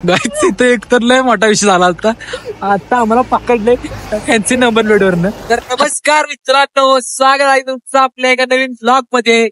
गाईच इथं एकतर लय मोठा विषय झाला होता. आता आम्हाला पकडले फॅन्सी नंबर प्लेटवरनं. तर नमस्कार मित्रांनो, स्वागत आहे तुमचं आपल्या एका नवीन ब्लॉग मध्ये.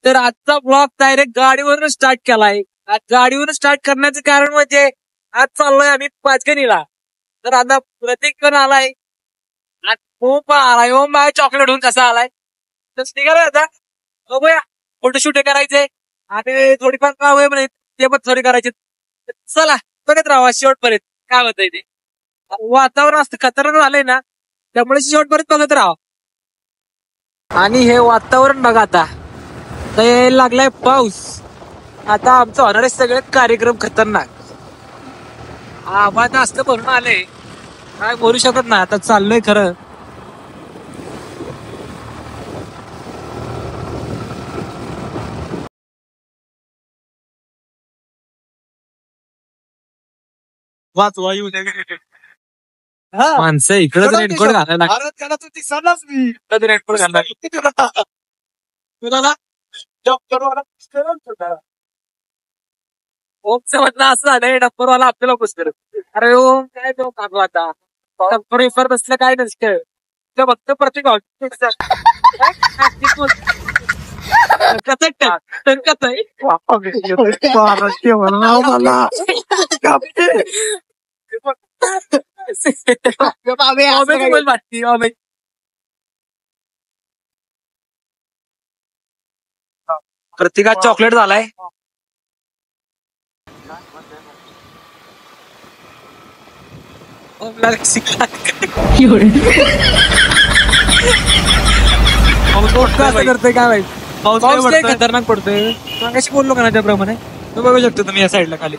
तर आजचा ब्लॉग डायरेक्ट गाडीवरून स्टार्ट केलाय. आज गाडीवरून स्टार्ट करण्याचं कारण म्हणजे आज चाललोय आम्ही पाचगणीला. तर आता प्रत्येक जण आलाय. आज खूप आलाय. ओम बाय चॉकलेट होऊन कसा आलाय तर निघालाय आता. बघूया फोटोशूट करायचे आणि थोडीफार काम आहे म्हणे ते पण थोडी करायचे. चला बघत राहा शेवटपर्यंत काय होतंय ते. वातावरण असतं खतरनाक झालंय ना, त्यामुळे शेवटपर्यंत बघत राहा. आणि हे वातावरण बघा आता तर यायला लागलाय पाऊस. आता आमचं होणार आहे सगळे कार्यक्रम खतरनाक. आवाज असतं भरून आले काय बोलू शकत नाही. आता चाललोय खरं. वाचवा येऊ माणसं इकडे रेनकोट घालायला मी रेनकोट घालायला ओमचं म्हणणं असं झालंय डप्परवाला आपल्याला पुस्तक. अरे ओम काय तो कागू आता डप्पर विफर बसलं काय नसतं तर फक्त प्रत्येक प्रत्येकात चॉकलेट झालाय. करतोय काय माहिती. पाऊस खतरनाक पडतोय. कशी बोललो का ना त्याप्रमाणे तो बघू शकतो तुम्ही या साईडला खाली.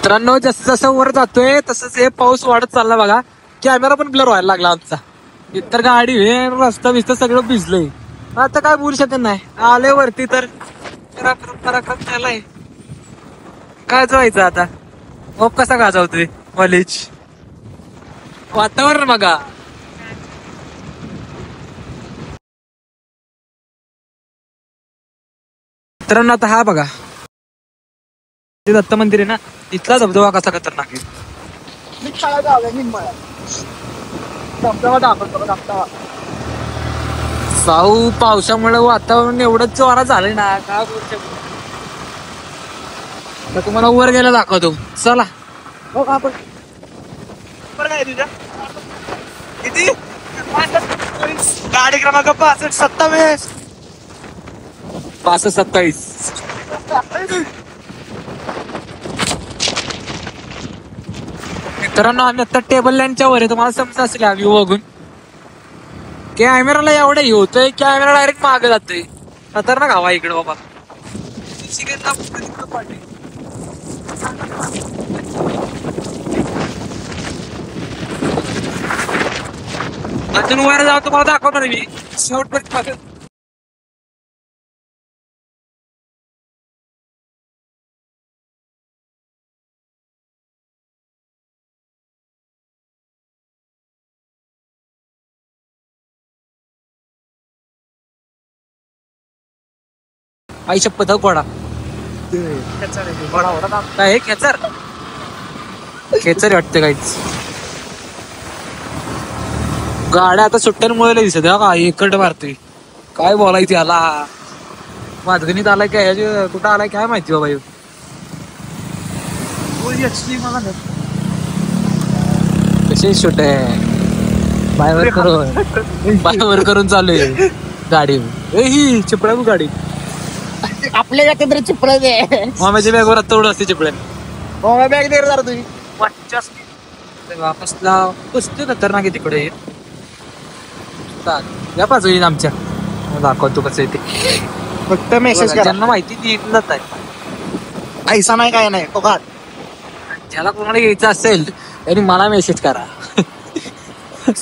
मित्रांनो जसं जसं वर जातोय तसंच हे पाऊस वाढत चालला बघा. कॅमेरा पण ब्लर व्हायला लागला आमचा. इतर गाडी रस्ता बिस्ता सगळं भिजलंय. आता काय बोलू शकत नाही. आले वरती तर पराक्रम झालाय. काय जायचं आता. मग कसा गाजवतोय कॉलेज. वातावरण बघा. मित्रांनो आता हा बघा ते दत्त मंदिर आहे ना, इथला धबधबा कसा खतरनाक आहे. साऊ पावसामुळे वातावरण एवढं जोरात झालंय ना काय बोलू शकतो. तुम्हाला वर गेला दाखवतो चला. हो आपण काय तुझ्या किती गाडी क्रमांक 65-27 65-27. मित्रांनो आम्ही आता टेबल लँडच्या वर आहे. तुम्हाला समजा असेल व्ह्यू बघून. कॅमेराला एवढं हे होतोय कॅमेरा डायरेक्ट मागे जातोय. खतरनाक हवा इकडे बाबा. अजून वर जाऊ तुम्हाला दाखवणार मी शेवटपर्यंत. आई शपथ घोडा काय खेचर खेचर वाटते काहीच. गाड्या आता सुट्ट्यांमुळे दिसत का एकट मारतोय. काय बोलायचं याला. माझगणीत आलाय काय कुठं आलाय काय माहिती बाबा. कसे शूट आहे बायवर करून चालू आहे गाडी. ही चिपळ्या गाडी आपल्या केंद्र चिपळा दे. मामाच्या बॅगवर आता उडं असते चिपळ्या. बॅग दे जरा तुझी वापसला पुसते खतरनाक आहे तिकडे. या बाजू येईल आमच्या दाखवतो कसं येते. फक्त मेसेज ज्यांना माहिती ती जात आहे. ऐसा नाही काय नाही तो घाट. ज्याला कोणाला यायचं असेल त्यांनी मला मेसेज करा.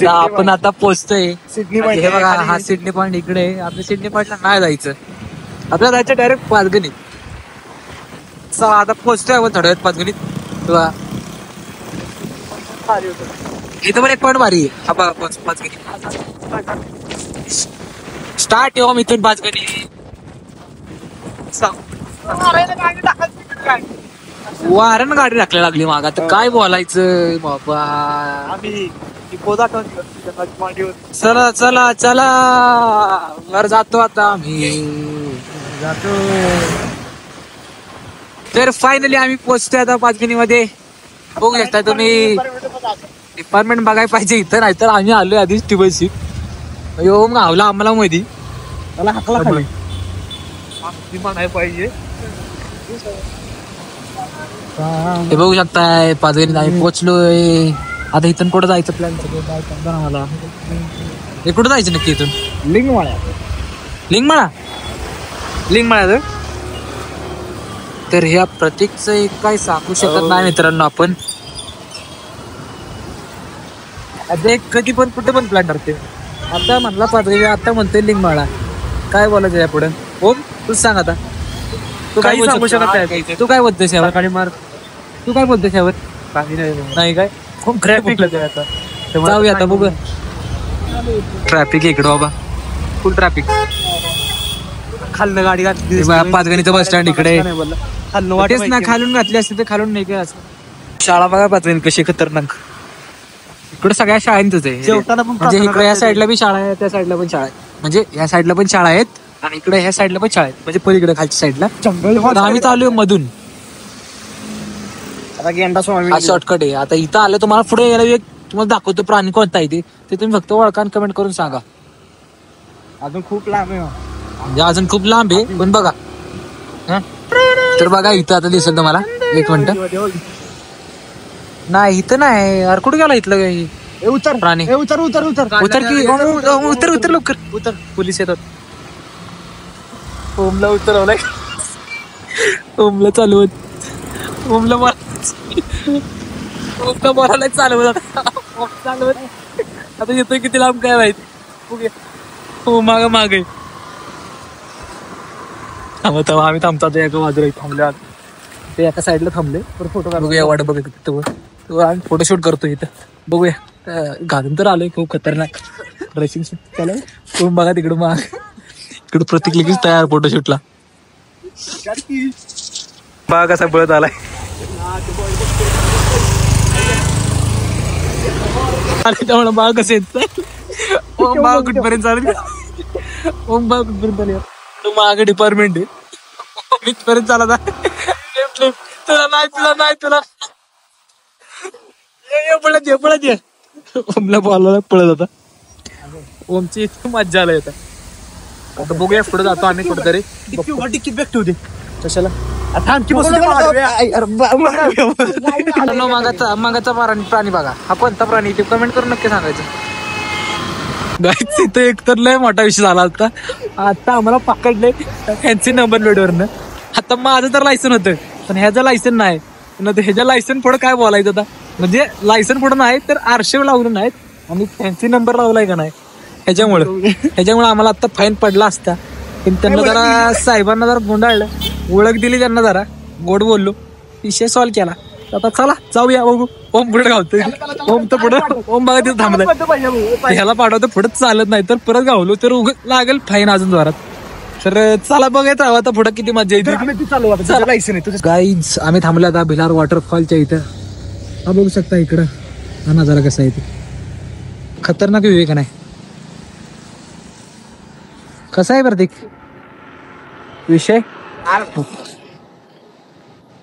आपण आता पोहोचतोय सिडनी हे बघा. हा सिडनी पॉइंट इकडे. आपल्या सिडनी पॉइंटला नाही जायचं. आपल्याला जायचं डायरेक्ट पाचगणीत. आता पोहोचतोय आपण थोड्या वेळात पाचगणीत. इथं पण एक पॉइंट भारी आहे. पाचगणी स्टार्ट येऊ इथून पाचगणी. वारण गाडी राखल्या लागली माग आता काय बोलायचं बाबा. आम्ही चला चला चला वर जातो आता आम्ही जातो. तर फायनली आम्ही पोहोचतोय आता पाचगणीमध्ये. बघू शकता तुम्ही डिपार्टमेंट बघायला पाहिजे इथं, नाही तर आम्ही आलोय आधीच टिबलशी. यो गावला आम्हाला मध्ये त्याला हाकला खाली. म्हणायला पाहिजे. हे बघू शकताय पाचगणीत आम्ही पोहोचलोय. आता इथून कुठं जायचं प्लॅन मला. हे कुठं जायचं नक्की इथून? लिंगमाळ्या. लिंगमाळा. लिंगमाळा तर ह्या प्रतीकचं एक काय सांगू शकत नाही मित्रांनो आपण. आता एक कधी पण कुठे पण प्लॅन ठरते. आता म्हणला पाचगणी, आता म्हणतोय लिंगमाळा. काय बोलायचं या पुढे? ओम तूच सांग आता. तू काय सांगू शकत नाही. तू काय बोलतोस यावर? तू काय बोलतोस यावर? नाही काय खूप ट्रॅफिक जाऊया आता बघू. ट्रॅफिक इकडं बाबा, फुल ट्रॅफिक. खालनं गाडी घातली. पाचगणीचं बस स्टँड इकडे. तेच ना, खालून घातली असते तर खालून नाही काय असं. शाळा बघा पाचगणी कशी खतरनाक. इकडे सगळ्या शाळांचंच आहे. जेवताना पण म्हणजे इकडे या साईडला बी शाळा आहे, त्या साईडला पण शाळा आहे. म्हणजे या साईडला पण शाळा आहेत आणि इकडे ह्या साईडला पण शाळा आहेत. म्हणजे पलीकडे खालच्या साईडला. आम्ही चालू आहे मधून. आता गेंडा स्वामी हा शॉर्टकट आहे. आता इथं आलं तुम्हाला पुढे यायला एक तुम्हाला दाखवतो प्राणी कोणता आहे ते तुम्ही फक्त ओळखा आणि कमेंट करून सांगा. अजून खूप लांब आहे. म्हणजे अजून खूप लांब आहे पण बघा. तर बघा इथं आता दिसेल तुम्हाला. एक मिनिट. नाही इथं नाही. अरे कुठे गेला इथलं उतर प्राणी? उतर उतर उतर उतर की उतर उतर लवकर उतर. पोलीस येतात. ओमला उतरवलाय. ओमला चालवत. ओमला बोलायला चालवत आता येतोय किती लांब काय माहिती. हो माग आम्ही थांबतो आता एका बाजूला थांबले. ते एका साईडला थांबले. फोटो बघूया वाट बघत आम्ही फोटोशूट करतो इथं. बघूया घालून तर आलोय खूप खतरनाक ड्रेसिंग शूट चालू. तुम्ही बघा तिकडं माग. इकडं प्रतीक लगेच तयार फोटोशूटला. बघा कसा पळत आलाय. त्यामुळे बाळ कसं येत. ओम बाळ कुठपर्यंत चालेल. ओम बाळ कुठपर्यंत आले. तो मागे डिपार्टमेंट आहे. इथपर्यंत चालत तुला नाही तुला पळत ये. ओमला बोलायला पळत होता. ओमची इतकी मज्जा आला येतात. आता बघूया पुढे जातो आम्ही कुठेतरी. टिकीट बॅग ठेवते कशाला? मागाचा प्राणी बघा. हा कोणता प्राणी ते कमेंट करून नक्की सांगायचं. इथं एक तर लय मोठा विषय झाला होता. आता आम्हाला पकडले फॅन्सी नंबर प्लेटवरनं. आता माझं तर लायसन होतं पण ह्याचं लायसन नाही. ह्याच्या लायसन पुढे काय बोलायचं आता. म्हणजे लायसन पुढे नाही तर आरशे लावलं नाहीत आणि फॅन्सी नंबर लावलाय का नाही ह्याच्यामुळे आम्हाला आता फाईन पडला असता. पण त्यांना जरा साहेबांना जरा गुंडाळलं. ओळख दिली त्यांना जरा गोड बोललो. विषय सॉल्व केला. आता चला जाऊया बघू. ओम पुढे गावतोय. ओम तर पुढे ओम बघा तिथं थांबलाय. ह्याला पाठवतो पुढे चालत नाही तर परत गावलो तर लागेल फाईन अजून जोरात. तर चला बघायचं हवं आता पुढे किती मजा येते. गाईज आम्ही थांबलो आता भिलार वॉटरफॉलच्या इथं. हा बघू शकता इकडं हा नजारा कसा आहे ते. खतरनाक विवेक नाही. कसा आहे प्रतीक विषय?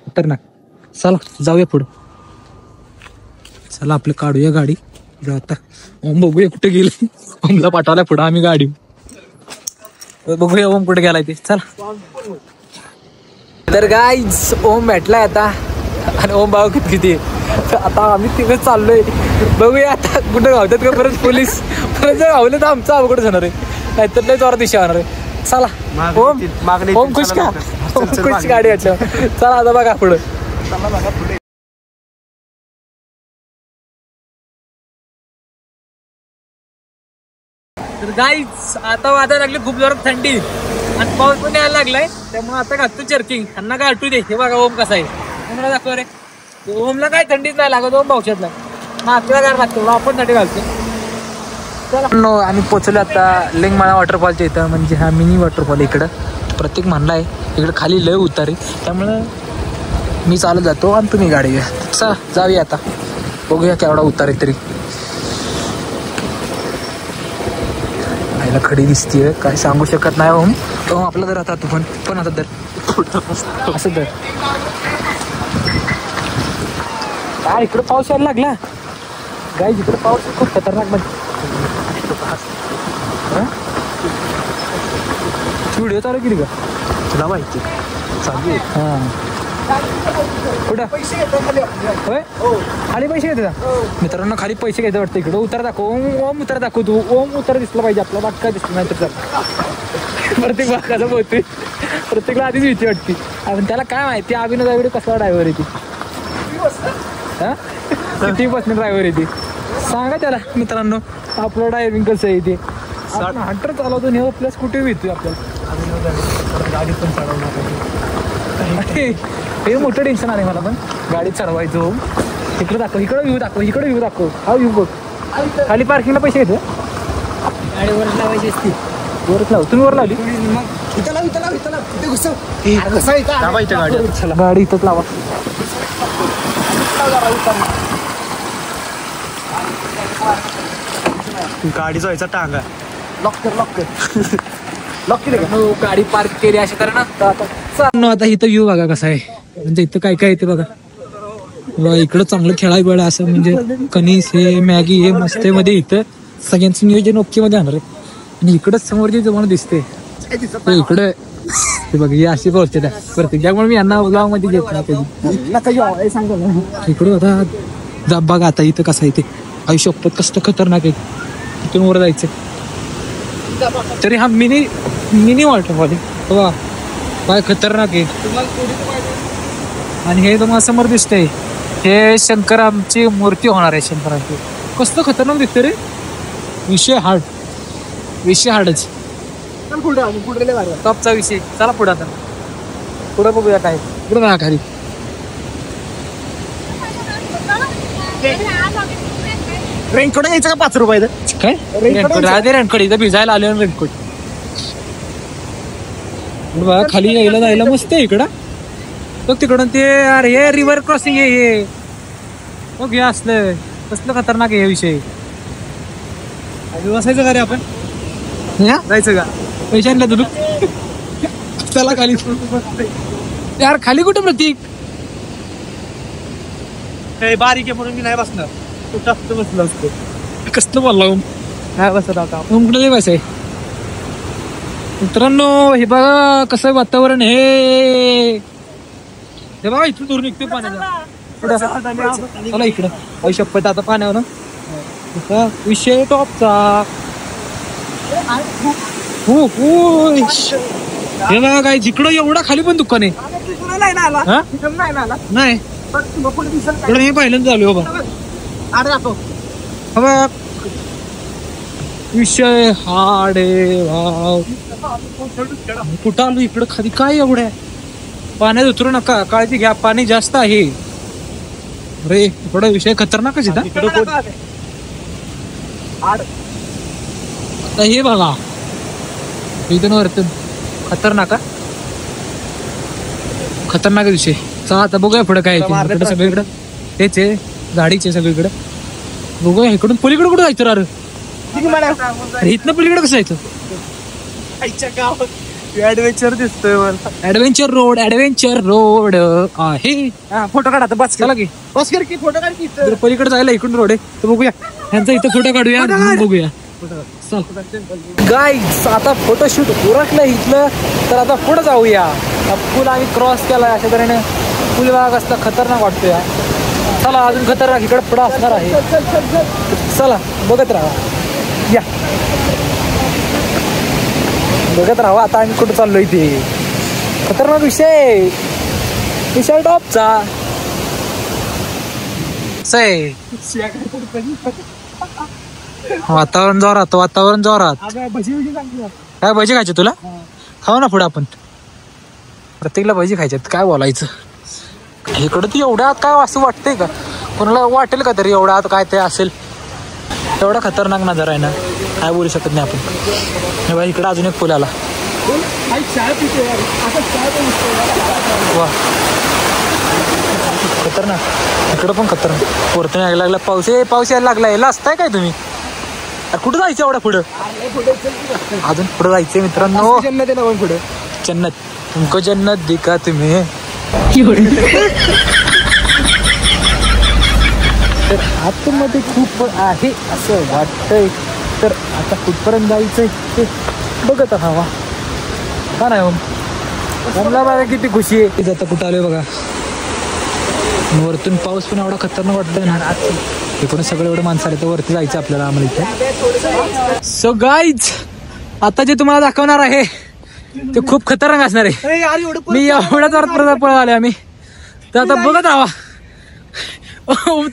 खतरनाक. चला जाऊया पुढं. चला आपलं काढूया गाडी. आता ओम बघूया कुठे गेले. ओमला पाठवलाय पुढं आम्ही गाडी. बघूया ओम कुठे गेलाय ते. चला तर गाईज ओम भेटलाय आता आणि ओम भाऊ किती. आता आम्ही तिकडे चाललोय. बघूया आता कुठं गावतात का परत पोलीस. परत जर गावलं तर आमचं अवघड होणार आहे. नाहीतर लय जोरात दिशा होणार आहे. चला ओम ओम खुश का? ओम खुश गाडी वाटलं. चला आता बघा पुढं. तर गाईज आता वाजायला लागली खूप जोरात थंडी आणि पाऊस पण यायला लागलाय. त्यामुळे आता घालतो चर्किंग. त्यांना काय आठवू दे. हे बघा ओम कसा आहे. ओमला दाखव रे. ओमला काय थंडीच नाही लागत. ओम पावसातला ना आपल्याला काय लागतो आपण थंडी घालतो. आम्ही पोहोचलो आता लिंगमाळा वॉटरफॉलच्या इथं. म्हणजे हा मिनी वॉटरफॉल इकडं प्रत्येक म्हणला आहे. इकडं खाली लय उतार आहे त्यामुळं मी चालत जातो आणि तुम्ही गाडी घ्या. चला जाऊया आता, बघूया केवढा उतार आहे तरी. आईला खडी दिसतीये, काय सांगू शकत नाही. ओम ओम आपला दर आता, तू पण आता दर असं दर. काय इकडे पाऊस यायला लागला गाय, इकडे पाऊस खूप खतरनाक. म्हणजे व्हिडिओ चालू केली का तुला माहिती चालू आहे? कुठं होय खाली पैसे घेते का? मित्रांनो खाली पैसे घ्यायचं वाटतं. इकडं उतार दाखव. ओम उतार दाखव. तू ओम उतार दिसला पाहिजे आपला. बाग काय दिसलं नाही तर प्रत्येक बागाचा बोलतोय. प्रत्येकला आधीच भीती वाटते. आपण त्याला काय माहिती अभिनव दाविड कसला ड्रायव्हर आहे ती. हा किती बसणे ड्रायव्हर आहे ती सांगा त्याला. मित्रांनो आपलं ड्रायव्हिंग कसं आहे ते. हंटर चालवतो नेऊ प्लस कुठे भीतोय आपल्याला. गाडी पण चालवणार हे मोठं टेन्शन आलं मला. पण गाडी चालवायचो. इकडे दाखव, इकडे व्ह्यू दाखव, इकडे व्ह्यू दाखव. हा व्ह्यू बघ. खाली पार्किंगला पैसे घेतो. गाडी वरच लावायची असती. वरच लाव. तुम्ही वर लावली गाडी इथंच लावा. गाडीचा व्हायचा टांगा लॉक कर गाडी पार्क केली अशा कारण आता इथं व्ह्यू बघा कसा आहे. म्हणजे इथं काय काय येते बघा. इकडं चांगलं खेळाय वेळ असं म्हणजे कणीस हे मॅगी हे मस्त मध्ये इथं सगळ्यांचं नियोजन ओके मध्ये आणणार आहे. आणि इकडंच समोर जे तुम्हाला दिसते इकडे ते बघ ही अशी गोष्ट आहे प्रत्येक. त्यामुळे मी यांना ब्लॉग मध्ये घेत नाही. इकडं आता जा बघा आता इथं कसं आहे ते. आयुष्यपत कसं खतरनाक आहे. तिथून वर जायचं तरी हा मिनी वॉटरफॉल आहे बघा. काय खतरनाक आहे. आणि हे तुम्हाला समोर दिसतंय हे शंकराची मूर्ती होणार आहे. शंकराची कसं खतरनाक दिसतं रे. विषय हार्डच टॉपचा विषय. चला पुढे आता पुढे बघूया काय पुढे बघा खाली. रेनकोट घ्यायचं का 5 रुपये काय रेनकोट राहते. रेनकोट इथं भिजायला आले रेनकोट बघा. खाली यायला जायला मस्त आहे इकडं. बघ तिकडून ते अरे हे रिव्हर क्रॉसिंग हे बघ. हे असलं कसलं खतरनाक आहे हे विषय. बसायचं का रे आपण जायचं का पैसे आणला तुला चला खाली. यार खाली कुठे प्रतीक बारीक आहे म्हणून मी नाही बसणार. तू जास्त बसला असतो. कसलं बोलला काय बसत आता कुठं नाही बसाय. मित्रांनो हे बघा कसं वातावरण हे बघा. इथून दूर निघतोय पाण्याचा. चला इकडं आयुष्यपत आता पाण्यावर ना विषय टॉपचा. हो हे बघा काय जिकडं एवढा खाली पण दुकान आहे. नाही मी पहिल्यांदा झालो बाबा. विषय हार्ड आहे भाव. कुठं आलो इकडं खाली काय एवढं पाण्यात उतरू नका. काळजी घ्या पाणी जास्त आहे. अरे थोडा विषय खतरनाकच आहे. आता हे बघा इथून वरत खतरनाक विषय. चला आता बघूया पुढे काय इकडं सगळीकडं तेच आहे. गाडीचे सगळीकडं बघूया. इकडून पलीकडे कुठं जायचं. अरे इथनं पलीकडे कसं जायचं. ऍडव्हेंचर दिसतोय मला. ऍडव्हेंचर रोड आहे. फोटो काढा आता. बस चला की बस कर की फोटो काढ की. पलीकडे जायला इकडून रोड आहे तर बघूया. यांचा इथं फोटो काढूया बघूया. गाईज आता फोटोशूट उरकलं इथलं तर आता पुढे जाऊया. पूल आम्ही क्रॉस केलाय अशा तऱ्हेने. पूल भाग असता खतरनाक वाटतोय. चला अजून खतरनाक इकडे पुढं असणार आहे. चला बघत राहा. या बघत राहा. आता आम्ही कुठं चाललोय ते खतरनाक विषय टॉपचा. वातावरण जोरात. काय भजी खायचे तुला. खाऊ ना पुढे आपण. प्रत्येकला भजी खायच्यात. काय बोलायचं इकडं ती एवढ्या आत काय असं वाटतंय का. कोणाला वाटेल का तरी एवढ्या आत काय ते असेल. एवढा खतरनाक नजर आहे ना काय बोलू शकत नाही आपण. हे इकडं अजून एक पूल आला. वा खतरनाक. इकडं पण खतरनाक. वरतून यायला लागला पाऊस. पाऊस यायला लागला. यायला असताय काय तुम्ही? कुठं जायचं एवढ्या पुढं? अजून पुढं जायचंय मित्रांनो. जन्नत आहे ना पुढे. जन्नत तुमको जन्नत दिका तुम्ही. तर आतमध्ये खूप आहे असं वाटतंय. तर आता कुठपर्यंत जायचंय ते बघत हवा का नाही. मला बघा किती खुशी आहे. आता कुठं आलोय बघा. वरतून पाऊस पण एवढा खतरनाक वाटतोय ना. इकडून सगळं एवढं माणसं आले तर वरती जायचं आपल्याला आम्हाला इथे. सो गाईज आता जे तुम्हाला दाखवणार आहे ते खूप खतरनाक असणार आहे. मी एवढ्याच वरत पळत आलोय आम्ही. तर आता बघत राहा.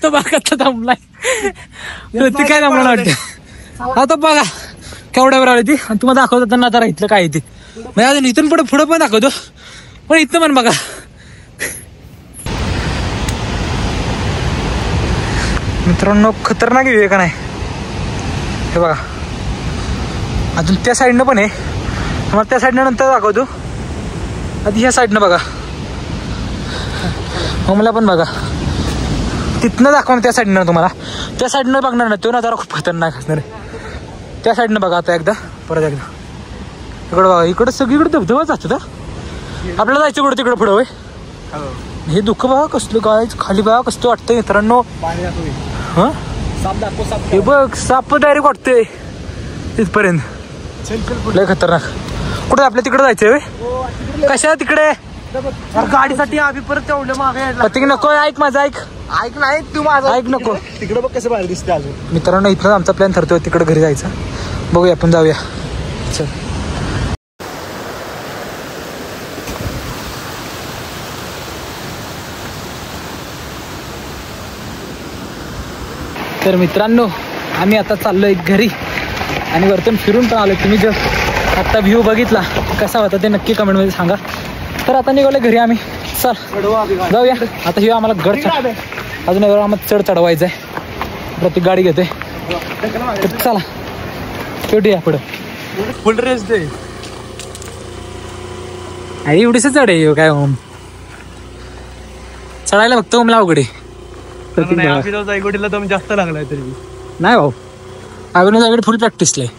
तो बागात थांबलाय. ते काय थांबला वाटतं. आता बघा केवढ्यावर आली ती. आणि तुम्हाला दाखवतो त्यांना आता इथलं काय ते. म्हणजे अजून इथून पुढे पण दाखवतो. पण इथं पण बघा. मित्रांनो खतरनाक व्ह्यू आहे का नाही. हे बघा अजून त्या साईडनं पण आहे. तुम्हाला त्या साईडनं नंतर दाखवतो. आधी ह्या साईडनं बघा. मला पण बघा तिथनं दाखवा त्या साईडनं. तुम्हाला त्या साईडनं बघणार ना तो नजारा खूप खतरनाक असणार आहे. त्या साईडनं बघा आता एकदा परत एकदा. इकडं बघा. इकडं सगळीकडे धबधबाच जातं. आपल्याला जायचं कुठं तिकडं पुढं होय. हे दुःख बघा कसलं काय खाली बघा कसं वाटतंय मित्रांनो. हा हे बघ साप डायरेक्ट वाटतंय तिथपर्यंत. लय खतरनाक. कुठं आपल्या तिकडे जायचंय होय. कशा तिकडे गाडीसाठी आम्ही परत तेवढं मागे नको. ऐक माझं ऐक. ऐक नाही तू माझा ऐक नको. तिकडे बघ कसं बाहेर दिसते अजून. मित्रांनो इथनं आमचा प्लॅन ठरतोय तिकडे घरी जायचा. बघूया आपण जाऊया. चल तर मित्रांनो आम्ही आता चाललोय घरी. आणि वरतून फिरून पण आलोय. तुम्ही जर आत्ता व्ह्यू बघितला कसा होता ते नक्की कमेंटमध्ये सांगा. तर आता निघालोय घरी आम्ही. चल जाऊया. आता हे आम्हाला गड अजून आम्हाला चढ चढवायचं आहे. प्रत्येक गाडी घेतोय. चला भेटूया पुढं. फुल रेस दे. एवढीच चढ आहे काय होम. चढायला फक्त ओमला अवघड आहे. जायगोडीला दम जास्त लागलाय तरी नाही भाऊ. अगोदर फुल प्रॅक्टिसला आहे.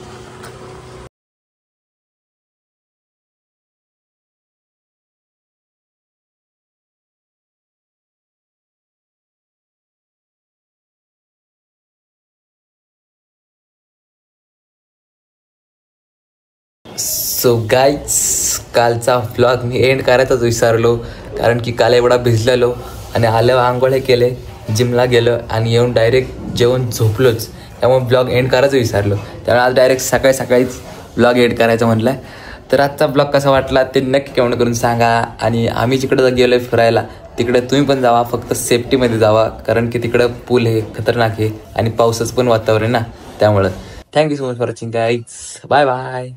सो गाईज कालचा व्लॉग मी एंड करायचाच विसरलो. कारण की काल एवढा भिजलेलो आणि आल्यावर आंघोळ केले, जिमला गेलो आणि येऊन डायरेक्ट जेवण झोपलोच. त्यामुळे ब्लॉग एंड करायचं विसरलो. त्यामुळे आज डायरेक्ट सकाळीच ब्लॉग एंड करायचं म्हटलं. तर आजचा ब्लॉग कसा वाटला ते नक्की कमेंट करून सांगा. आणि आम्ही जिकडं गेलो आहे फिरायला तिकडे तुम्ही पण जावा. फक्त सेफ्टीमध्ये जावा. कारण की तिकडं पूल आहे खतरनाक आहे आणि पावसाचं पण वातावरण आहे ना. त्यामुळं thank you so much for watching guys. Bye bye.